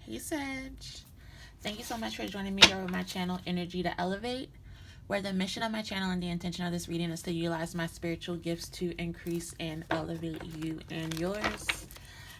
Hey Sag. Thank you so much for joining me here on my channel, Energy to Elevate, where the mission of my channel and the intention of this reading is to utilize my spiritual gifts to increase and elevate you and yours.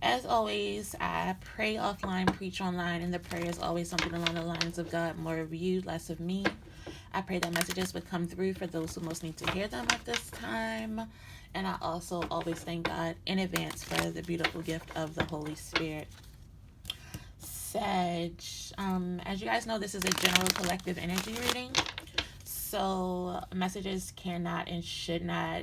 As always, I pray offline, preach online, and the prayer is always something along the lines of God, more of you, less of me. I pray that messages would come through for those who most need to hear them at this time. And I also always thank God in advance for the beautiful gift of the Holy Spirit. Sag, as you guys know, this is a general collective energy reading. So messages cannot and should not,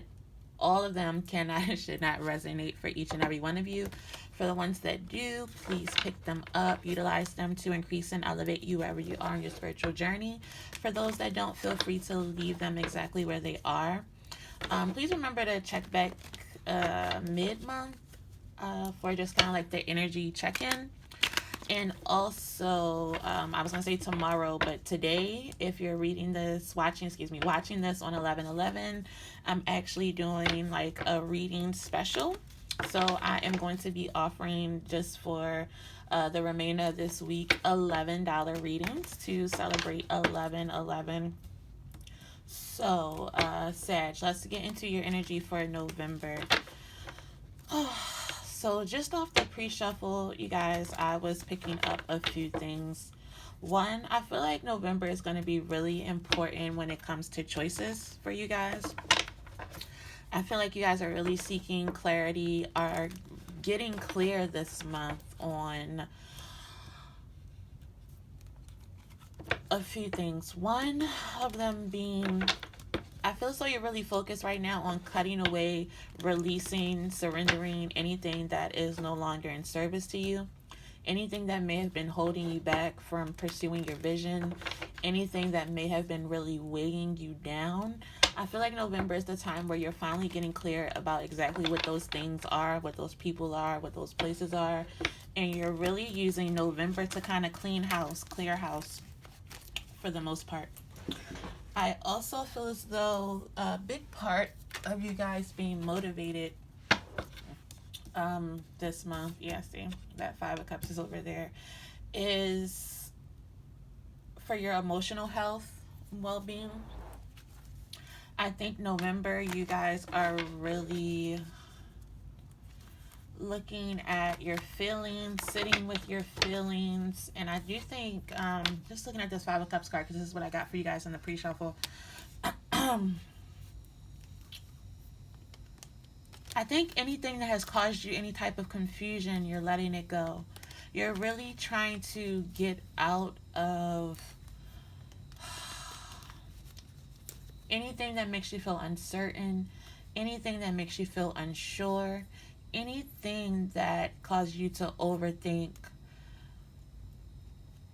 all of them cannot and should not resonate for each and every one of you. For the ones that do, please pick them up, utilize them to increase and elevate you wherever you are on your spiritual journey. For those that don't, feel free to leave them exactly where they are. Please remember to check back mid-month for just kind of like the energy check-in. And also, I was going to say tomorrow, but today, if you're reading this, watching this on 11/11, I'm actually doing like a reading special. So I am going to be offering just for the remainder of this week, $11 readings to celebrate 11/11. So, Sag, let's get into your energy for November. So just off the pre-shuffle, you guys, I was picking up a few things. One, I feel like November is going to be really important when it comes to choices for you guys. I feel like you guys are really seeking clarity, are getting clear this month on a few things. One of them being, I feel as though you're really focused right now on cutting away, releasing, surrendering anything that is no longer in service to you. Anything that may have been holding you back from pursuing your vision. Anything that may have been really weighing you down. I feel like November is the time where you're finally getting clear about exactly what those things are, what those people are, what those places are. And you're really using November to kind of clear house for the most part. I also feel as though a big part of you guys being motivated this month, yeah, see, that Five of Cups is over there, is for your emotional health, well-being. I think November, you guys are really looking at your feelings, sitting with your feelings. And I do think, just looking at this Five of Cups card, because this is what I got for you guys in the pre-shuffle. I think anything that has caused you any type of confusion, you're letting it go. You're really trying to get out of anything that makes you feel uncertain, anything that makes you feel unsure, anything that causes you to overthink.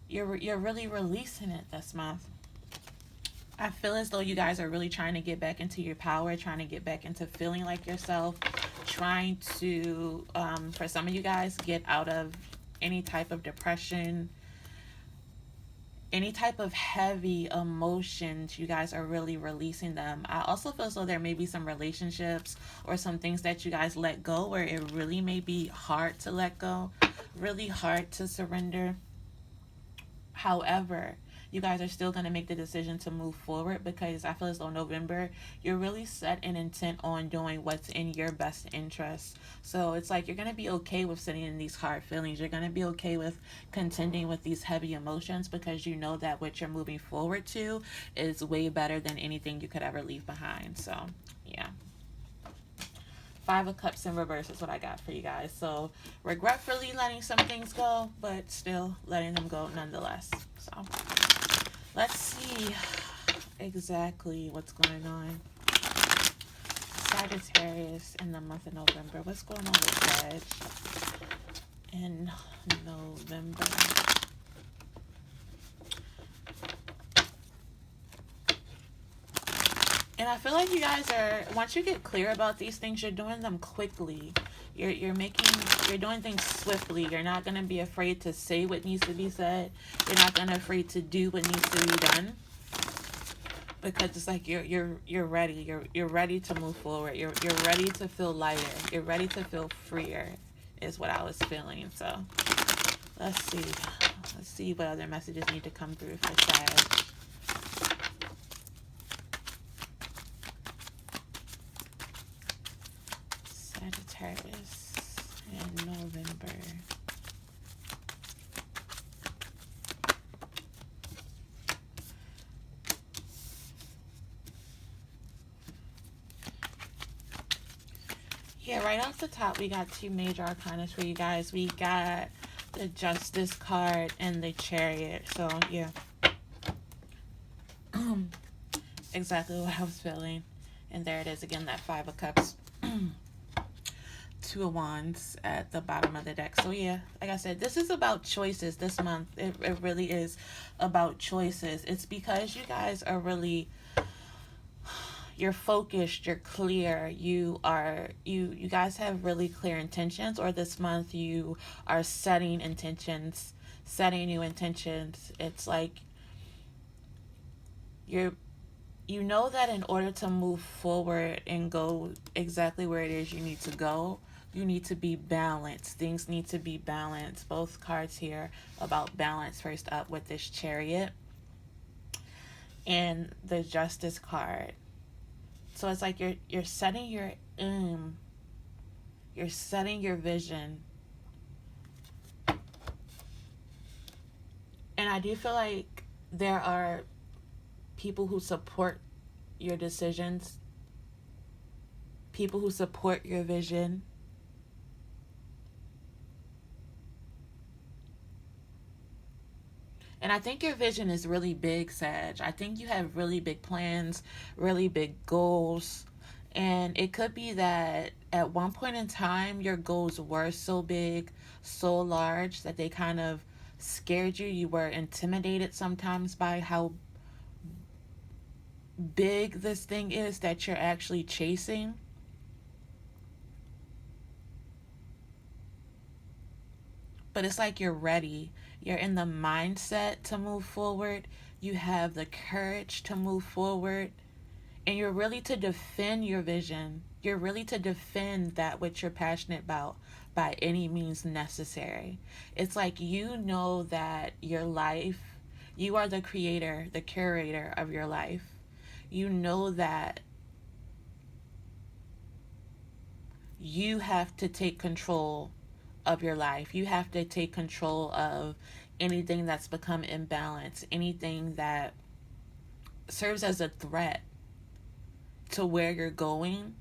You're really releasing it this month. I feel as though you guys are really trying to get back into your power, trying to get back into feeling like yourself, trying to, for some of you guys, get out of any type of depression, any type of heavy emotions. You guys are really releasing them. I also feel as though there may be some relationships or some things that you guys let go where it really may be hard to let go, really hard to surrender. However, you guys are still going to make the decision to move forward, because I feel as though November, you're really set and intent on doing what's in your best interest. So it's like you're going to be okay with sitting in these hard feelings. You're going to be okay with contending with these heavy emotions, because you know that what you're moving forward to is way better than anything you could ever leave behind. So, yeah. Five of Cups in reverse is what I got for you guys. So, regretfully letting some things go, but still letting them go nonetheless. So, let's see exactly what's going on. Sagittarius in the month of November. What's going on with Sag in November? And I feel like you guys are, once you get clear about these things, you're doing them quickly. You're doing things swiftly. You're not going to be afraid to say what needs to be said. You're not going to afraid to do what needs to be done. Because it's like you're ready. You're ready to move forward. You're ready to feel lighter. You're ready to feel freer, is what I was feeling. So Let's see. Let's see what other messages need to come through for Sag. Sagittarius in November. Yeah, right off the top, we got two major arcanas for you guys. We got the Justice card and the Chariot. So, yeah. Exactly what I was feeling. And there it is again, that Five of Cups. Two of Wands at the bottom of the deck. So, yeah, like I said, this is about choices this month. It really is about choices. It's because you guys are really... You're focused, you're clear, you guys have really clear intentions, or this month you are setting intentions, setting new intentions. It's like you know that in order to move forward and go exactly where it is you need to go, you need to be balanced. Things need to be balanced. Both cards here about balance. First up with this Chariot and the Justice card. So it's like you're setting your aim, you're setting your vision. And I do feel like there are people who support your decisions, people who support your vision. And I think your vision is really big, Sag. I think you have really big plans, really big goals. And it could be that at one point in time, your goals were so big, so large, that they kind of scared you. You were intimidated sometimes by how big this thing is that you're actually chasing. But it's like you're ready. You're in the mindset to move forward. You have the courage to move forward. And you're really to defend your vision. You're really to defend that which you're passionate about by any means necessary. It's like you know that your life, you are the creator, the curator of your life. You know that you have to take control of your life. You have to take control of anything that's become imbalanced, anything that serves as a threat to where you're going.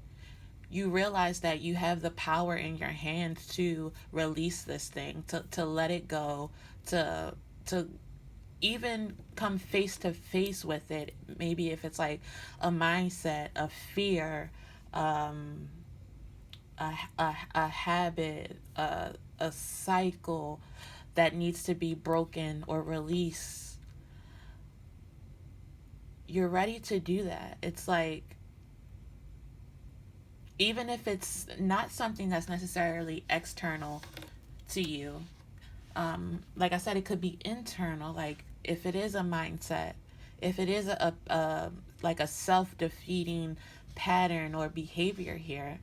You realize that you have the power in your hands to release this thing, to let it go, to even come face to face with it. Maybe if it's like a mindset of fear, a habit, a cycle that needs to be broken or released. You're ready to do that. It's like, even if it's not something that's necessarily external to you, like I said, it could be internal. Like if it is a mindset, if it is a like a self-defeating pattern or behavior here,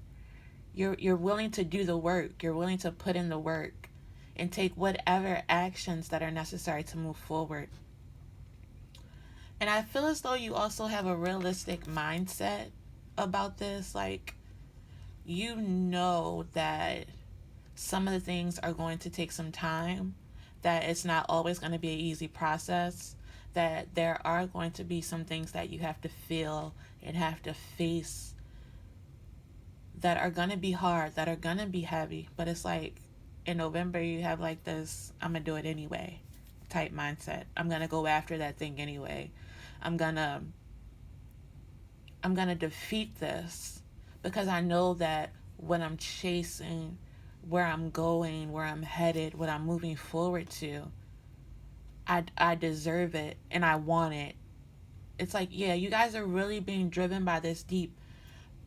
you're willing to do the work. You're willing to put in the work and take whatever actions that are necessary to move forward. And I feel as though you also have a realistic mindset about this. Like, you know that some of the things are going to take some time, that it's not always going to be an easy process, that there are going to be some things that you have to feel and have to face that are going to be hard, that are going to be heavy. But it's like in November, you have like this, I'm going to do it anyway type mindset. I'm going to go after that thing anyway. I'm going to defeat this because I know that what I'm chasing, where I'm going, where I'm headed, what I'm moving forward to, I deserve it and I want it. It's like, yeah, you guys are really being driven by this deep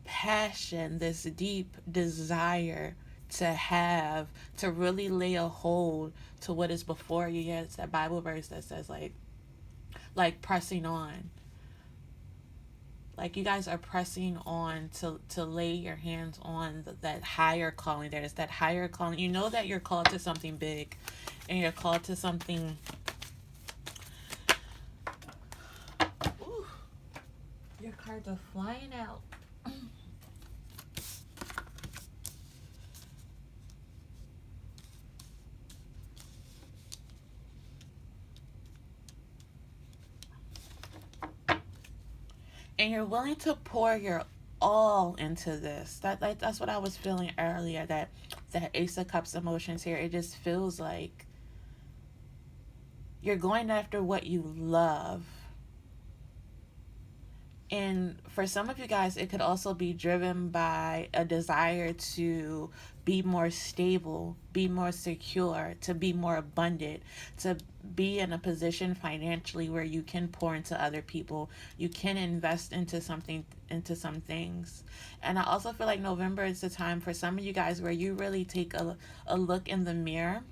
passion, this deep desire to really lay a hold to what is before you. Yeah, it's that Bible verse that says like pressing on. Like you guys are pressing on to lay your hands on that higher calling. There is that higher calling. You know that you're called to something big, and you're called to something. Ooh, your cards are flying out. And you're willing to pour your all into this. That's what I was feeling earlier. That Ace of Cups emotions here. It just feels like you're going after what you love. And for some of you guys, it could also be driven by a desire to be more stable, be more secure, to be more abundant, to be in a position financially where you can pour into other people, you can invest into something, into some things. And I also feel like November is the time for some of you guys where you really take a look in the mirror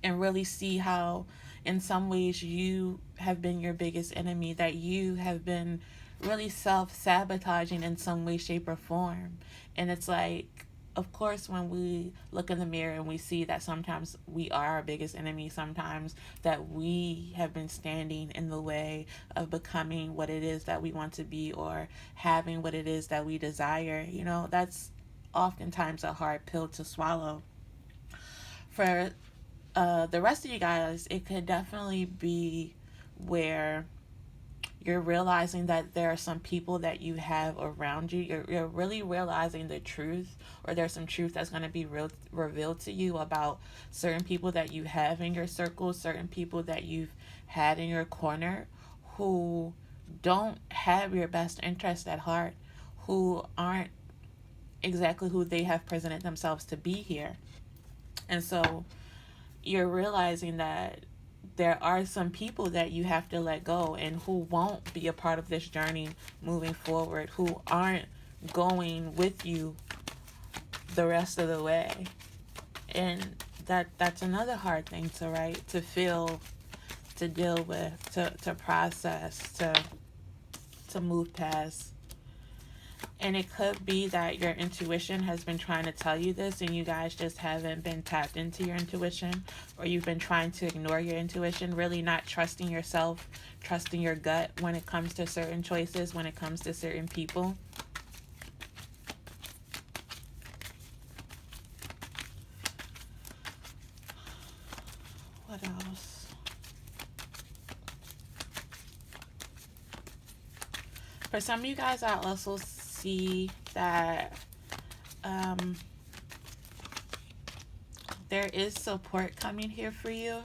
and really see how in some ways you have been your biggest enemy, that you have been really self-sabotaging in some way, shape, or form. And it's like, of course, when we look in the mirror and we see that sometimes we are our biggest enemy, sometimes that we have been standing in the way of becoming what it is that we want to be, or having what it is that we desire, you know, that's oftentimes a hard pill to swallow. For the rest of you guys, it could definitely be where you're realizing that there are some people that you have around you. You're really realizing the truth, or there's some truth that's going to be revealed to you about certain people that you have in your circle, certain people that you've had in your corner who don't have your best interest at heart, who aren't exactly who they have presented themselves to be here. And so you're realizing that there are some people that you have to let go, and who won't be a part of this journey moving forward, who aren't going with you the rest of the way. And that's another hard thing to write, to feel, to deal with, to process, to move past. And it could be that your intuition has been trying to tell you this, and you guys just haven't been tapped into your intuition, or you've been trying to ignore your intuition, really not trusting yourself, trusting your gut when it comes to certain choices, when it comes to certain people. What else? For some of you guys, I also see that there is support coming here for you.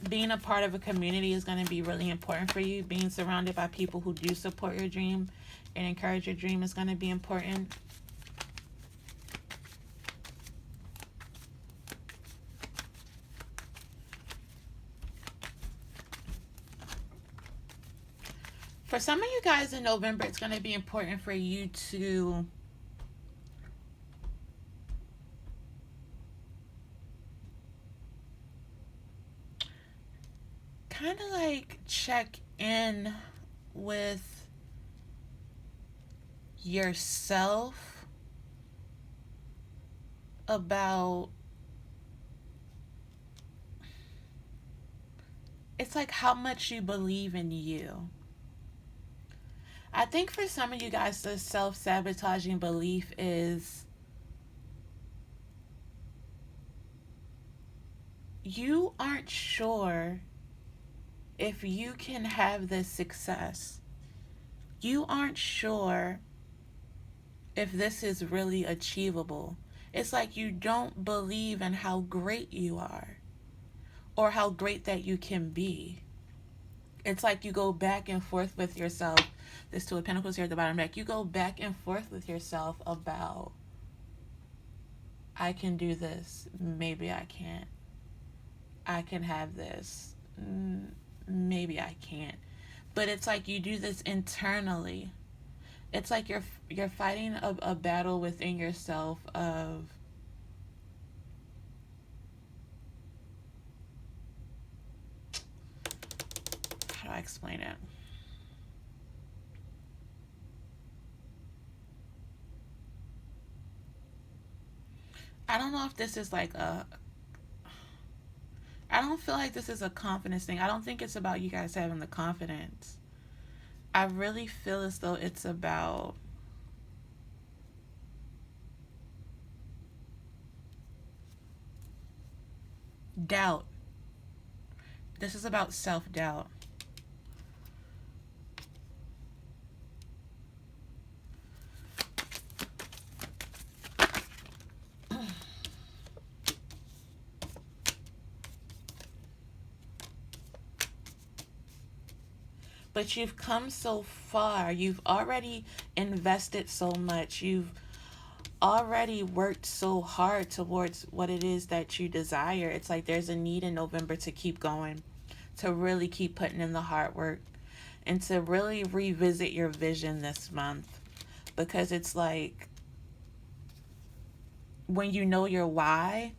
Being a part of a community is going to be really important for you. Being surrounded by people who do support your dream and encourage your dream is going to be important. For some of you guys in November, it's going to be important for you to kind of like check in with yourself about, it's like how much you believe in you. I think for some of you guys, the self-sabotaging belief is you aren't sure if you can have this success. You aren't sure if this is really achievable. It's like you don't believe in how great you are, or how great that you can be. It's like you go back and forth with yourself. This Two of Pentacles here at the bottom deck. You go back and forth with yourself about, I can do this. Maybe I can't. I can have this. Maybe I can't. But it's like you do this internally. It's like you're fighting a battle within yourself of, how do I explain it? I don't know if this is like a, I don't feel like this is a confidence thing. I don't think it's about you guys having the confidence. I really feel as though it's about doubt. This is about self-doubt. But you've come so far. You've already invested so much. You've already worked so hard towards what it is that you desire. It's like there's a need in November to keep going, to really keep putting in the hard work, and to really revisit your vision this month. Because it's like when you know your why,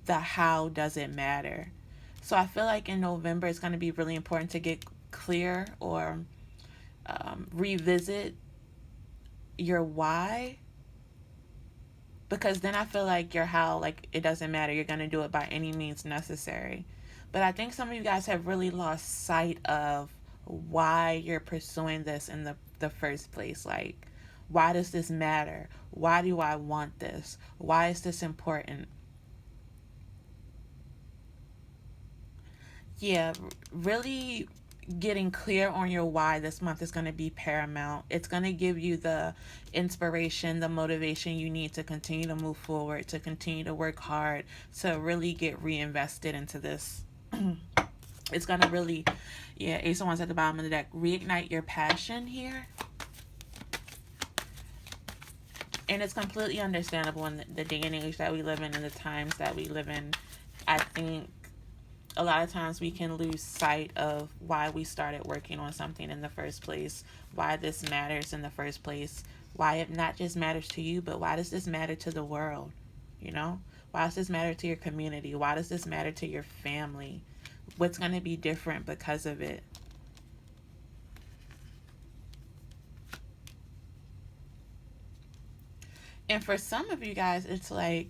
the how doesn't matter. So I feel like in November it's going to be really important to get clear or revisit your why, because then I feel like your how, like, it doesn't matter. You're going to do it by any means necessary. But I think some of you guys have really lost sight of why you're pursuing this in the first place. Like, why does this matter? Why do I want this? Why is this important? Yeah, really getting clear on your why this month is going to be paramount. It's going to give you the inspiration, the motivation you need to continue to move forward, to continue to work hard, to really get reinvested into this. It's going to really, yeah, Ace of Wands at the bottom of the deck, reignite your passion here. And it's completely understandable in the day and age that we live in and the times that we live in. I think a lot of times we can lose sight of why we started working on something in the first place, why this matters in the first place, why it not just matters to you, but why does this matter to the world? You know, why does this matter to your community? Why does this matter to your family? What's going to be different because of it? And for some of you guys, it's like